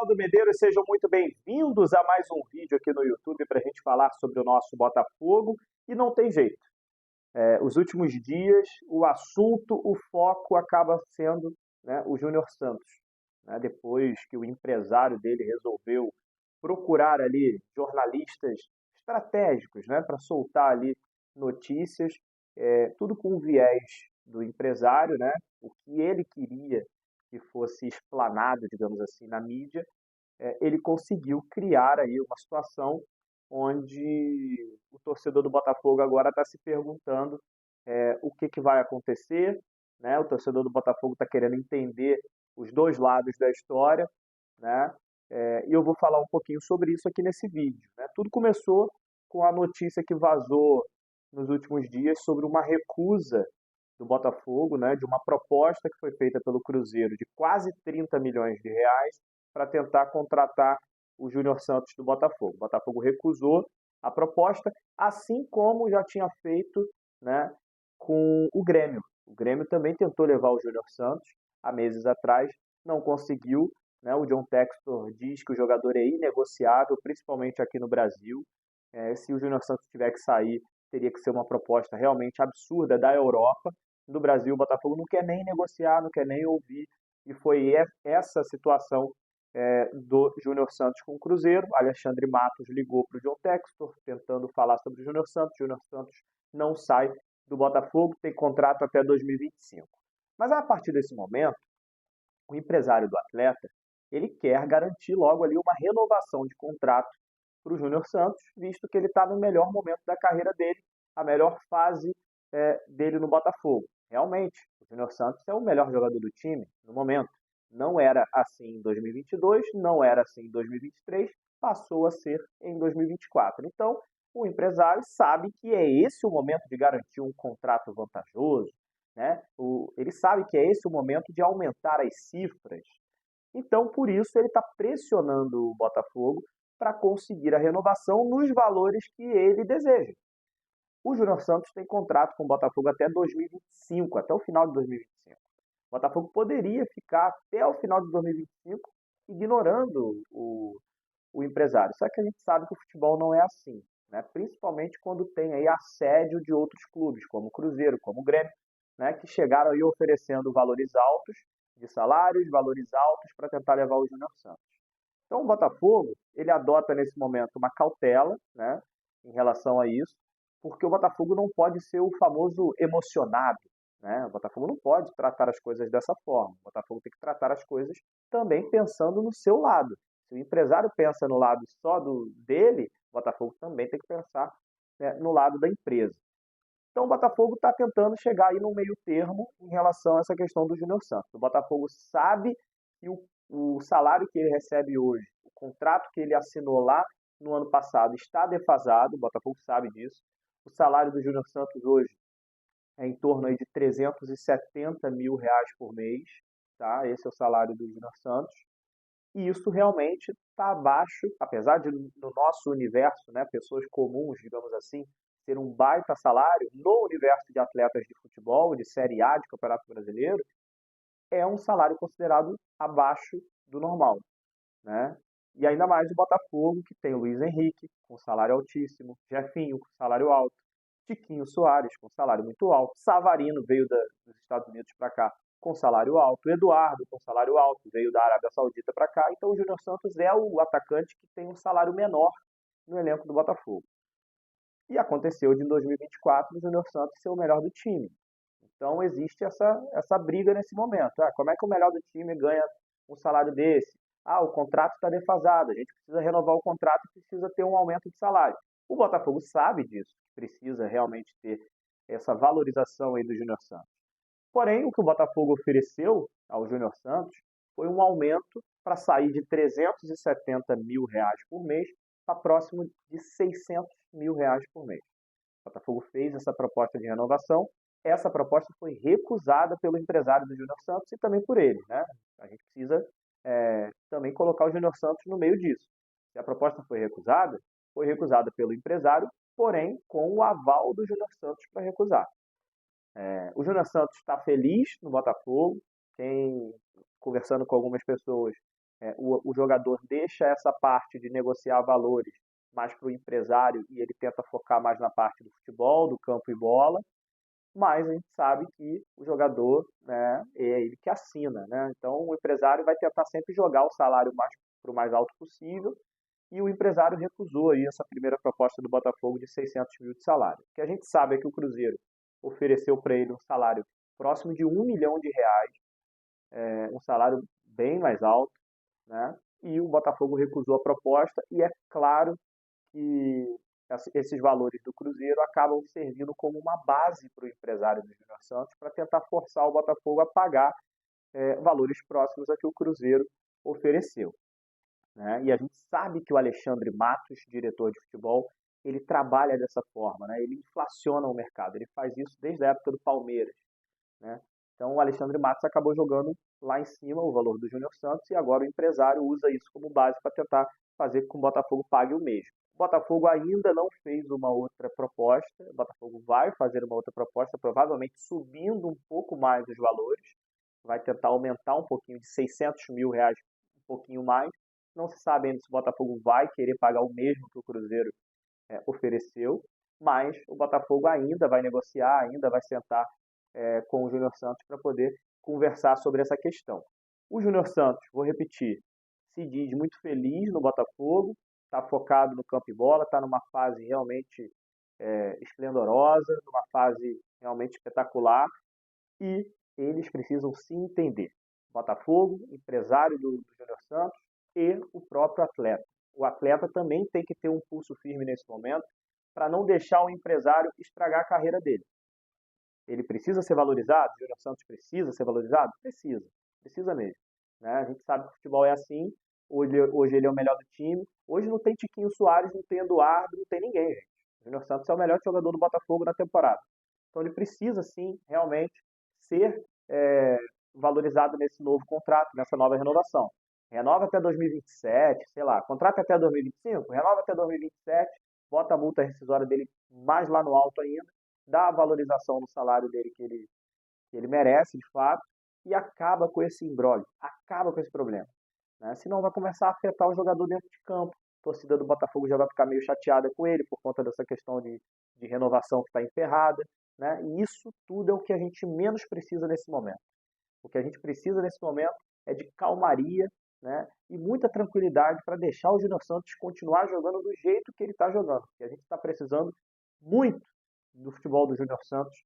Ronaldo Medeiros, sejam muito bem-vindos a mais um vídeo aqui no YouTube para a gente falar sobre o nosso Botafogo. E não tem jeito, os últimos dias, o assunto, o foco acaba sendo, né, o Júnior Santos, né, depois que o empresário dele resolveu procurar ali jornalistas estratégicos, né, para soltar ali notícias, tudo com o viés do empresário, né, o que ele queria que fosse explanado, digamos assim, na mídia. Ele conseguiu criar aí uma situação onde o torcedor do Botafogo agora está se perguntando o que, que vai acontecer, né? O torcedor do Botafogo está querendo entender os dois lados da história, né? E eu vou falar um pouquinho sobre isso aqui nesse vídeo, né? Tudo começou com a notícia que vazou nos últimos dias sobre uma recusa do Botafogo, né, de uma proposta que foi feita pelo Cruzeiro de quase 30 milhões de reais para tentar contratar o Júnior Santos do Botafogo. O Botafogo recusou a proposta, assim como já tinha feito, né, com o Grêmio. O Grêmio também tentou levar o Júnior Santos há meses atrás, não conseguiu. Né? O John Textor diz que o jogador é inegociável, principalmente aqui no Brasil. Se o Júnior Santos tiver que sair, teria que ser uma proposta realmente absurda da Europa. No Brasil, o Botafogo não quer nem negociar, não quer nem ouvir. E foi essa situação do Júnior Santos com o Cruzeiro. Alexandre Matos ligou para o John Textor, tentando falar sobre o Júnior Santos. Júnior Santos não sai do Botafogo, tem contrato até 2025. Mas a partir desse momento, o empresário do atleta, ele quer garantir logo ali uma renovação de contrato para o Júnior Santos, visto que ele está no melhor momento da carreira dele, a melhor fase dele no Botafogo. Realmente, o Júnior Santos é o melhor jogador do time no momento. Não era assim em 2022, não era assim em 2023, passou a ser em 2024. Então, o empresário sabe que é esse o momento de garantir um contrato vantajoso, né? Ele sabe que é esse o momento de aumentar as cifras. Então, por isso, ele está pressionando o Botafogo para conseguir a renovação nos valores que ele deseja. O Júnior Santos tem contrato com o Botafogo até 2025, até o final de 2025. O Botafogo poderia ficar até o final de 2025 ignorando o empresário. Só que a gente sabe que o futebol não é assim, né? Principalmente quando tem aí assédio de outros clubes, como o Cruzeiro, como o Grêmio, né? Que chegaram aí oferecendo valores altos de salários, valores altos para tentar levar o Júnior Santos. Então o Botafogo, ele adota nesse momento uma cautela, né, em relação a isso, porque o Botafogo não pode ser o famoso emocionado, né? O Botafogo não pode tratar as coisas dessa forma. O Botafogo tem que tratar as coisas também pensando no seu lado. Se o empresário pensa no lado só dele, o Botafogo também tem que pensar, né, no lado da empresa. Então o Botafogo está tentando chegar aí no meio termo em relação a essa questão do Júnior Santos. O Botafogo sabe que o salário que ele recebe hoje, o contrato que ele assinou lá no ano passado está defasado, o Botafogo sabe disso. O salário do Júnior Santos hoje é em torno aí de 370 mil reais por mês, tá? Esse é o salário do Júnior Santos. E isso realmente está abaixo, apesar de no nosso universo, né, pessoas comuns, digamos assim, ter um baita salário, no universo de atletas de futebol, de Série A, de Campeonato Brasileiro, é um salário considerado abaixo do normal, né? E ainda mais o Botafogo, que tem o Luiz Henrique, com salário altíssimo, Jefinho, com salário alto, Tiquinho Soares, com salário muito alto, Savarino veio dos Estados Unidos para cá com salário alto, Eduardo com salário alto, veio da Arábia Saudita para cá, então o Júnior Santos é o atacante que tem um salário menor no elenco do Botafogo. E aconteceu de em 2024 o Júnior Santos ser o melhor do time. Então existe essa briga nesse momento. Como é que o melhor do time ganha um salário desse? O contrato está defasado, a gente precisa renovar o contrato e precisa ter um aumento de salário. O Botafogo sabe disso, precisa realmente ter essa valorização aí do Júnior Santos. Porém, o que o Botafogo ofereceu ao Júnior Santos foi um aumento para sair de 370 mil reais por mês para próximo de 600 mil reais por mês. O Botafogo fez essa proposta de renovação. Essa proposta foi recusada pelo empresário do Júnior Santos e também por ele, né? A gente precisa também colocar o Júnior Santos no meio disso. Se a proposta foi recusada pelo empresário, porém com o aval do Júnior Santos para recusar. O Júnior Santos está feliz no Botafogo. Conversando com algumas pessoas, o jogador deixa essa parte de negociar valores mais para o empresário e ele tenta focar mais na parte do futebol, do campo e bola, mas a gente sabe que o jogador, né, é ele que assina, né? Então o empresário vai tentar sempre jogar o salário para o mais alto possível e o empresário recusou aí essa primeira proposta do Botafogo de 600 mil de salário. O que a gente sabe é que o Cruzeiro ofereceu para ele um salário próximo de R$ 1 milhão, um salário bem mais alto, né? E o Botafogo recusou a proposta e é claro que esses valores do Cruzeiro acabam servindo como uma base para o empresário do Júnior Santos para tentar forçar o Botafogo a pagar valores próximos a que o Cruzeiro ofereceu, né? E a gente sabe que o Alexandre Matos, diretor de futebol, ele trabalha dessa forma, né? Ele inflaciona o mercado, ele faz isso desde a época do Palmeiras, né? Então o Alexandre Matos acabou jogando lá em cima o valor do Júnior Santos e agora o empresário usa isso como base para tentar fazer com que o Botafogo pague o mesmo. O Botafogo ainda não fez uma outra proposta, o Botafogo vai fazer uma outra proposta, provavelmente subindo um pouco mais os valores, vai tentar aumentar um pouquinho de 600 mil reais, um pouquinho mais. Não se sabe ainda se o Botafogo vai querer pagar o mesmo que o Cruzeiro ofereceu, mas o Botafogo ainda vai negociar, ainda vai sentar com o Júnior Santos para poder conversar sobre essa questão. O Júnior Santos, vou repetir, se diz muito feliz no Botafogo, está focado no campo e bola, está numa fase realmente esplendorosa, numa fase realmente espetacular e eles precisam se entender. Botafogo, empresário do Júnior Santos e o próprio atleta. O atleta também tem que ter um pulso firme nesse momento para não deixar o empresário estragar a carreira dele. Ele precisa ser valorizado? O Júnior Santos precisa ser valorizado? Precisa mesmo, né? A gente sabe que o futebol é assim, hoje ele é o melhor do time, hoje não tem Tiquinho Soares, não tem Eduardo, não tem ninguém, gente. O Júnior Santos é o melhor jogador do Botafogo na temporada. Então ele precisa sim, realmente, ser valorizado nesse novo contrato, nessa nova renovação. Renova até 2027, sei lá, contrata até 2025, renova até 2027, bota a multa rescisória dele mais lá no alto ainda, dá a valorização no salário dele que ele merece, de fato, e acaba com esse imbróglio, acaba com esse problema, né? Senão vai começar a afetar o jogador dentro de campo. A torcida do Botafogo já vai ficar meio chateada com ele por conta dessa questão de renovação que está emperrada, né? E isso tudo é o que a gente menos precisa nesse momento. O que a gente precisa nesse momento é de calmaria, né? E muita tranquilidade para deixar o Júnior Santos continuar jogando do jeito que ele está jogando. Porque a gente está precisando muito do futebol do Júnior Santos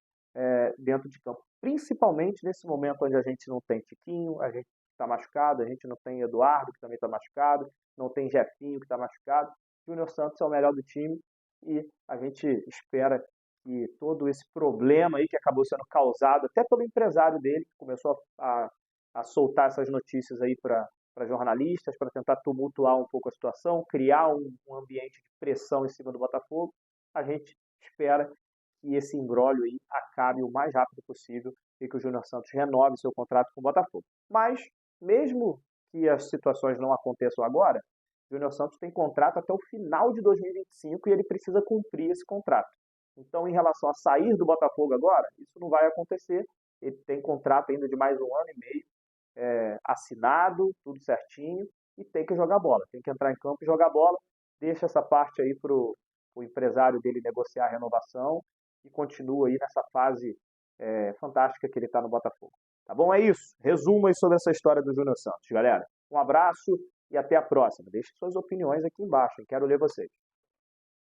dentro de campo. Principalmente nesse momento onde a gente não tem Tiquinho, a gente está machucado, a gente não tem Eduardo, que também está machucado, não tem Jefinho, que está machucado. Júnior Santos é o melhor do time e a gente espera que todo esse problema aí que acabou sendo causado até pelo empresário dele, que começou a soltar essas notícias aí para jornalistas, para tentar tumultuar um pouco a situação, criar um ambiente de pressão em cima do Botafogo, a gente espera que esse imbróglio aí acabe o mais rápido possível e que o Júnior Santos renove seu contrato com o Botafogo. Mas, mesmo que as situações não aconteçam agora, o Júnior Santos tem contrato até o final de 2025 e ele precisa cumprir esse contrato. Então, em relação a sair do Botafogo agora, isso não vai acontecer. Ele tem contrato ainda de mais 1 ano e meio, assinado, tudo certinho, e tem que jogar bola. Tem que entrar em campo e jogar bola. Deixa essa parte aí para o empresário dele negociar a renovação e continua aí nessa fase fantástica que ele está no Botafogo. Tá bom? É isso. Resumo aí sobre essa história do Júnior Santos, galera. Um abraço e até a próxima. Deixe suas opiniões aqui embaixo. Eu quero ler vocês.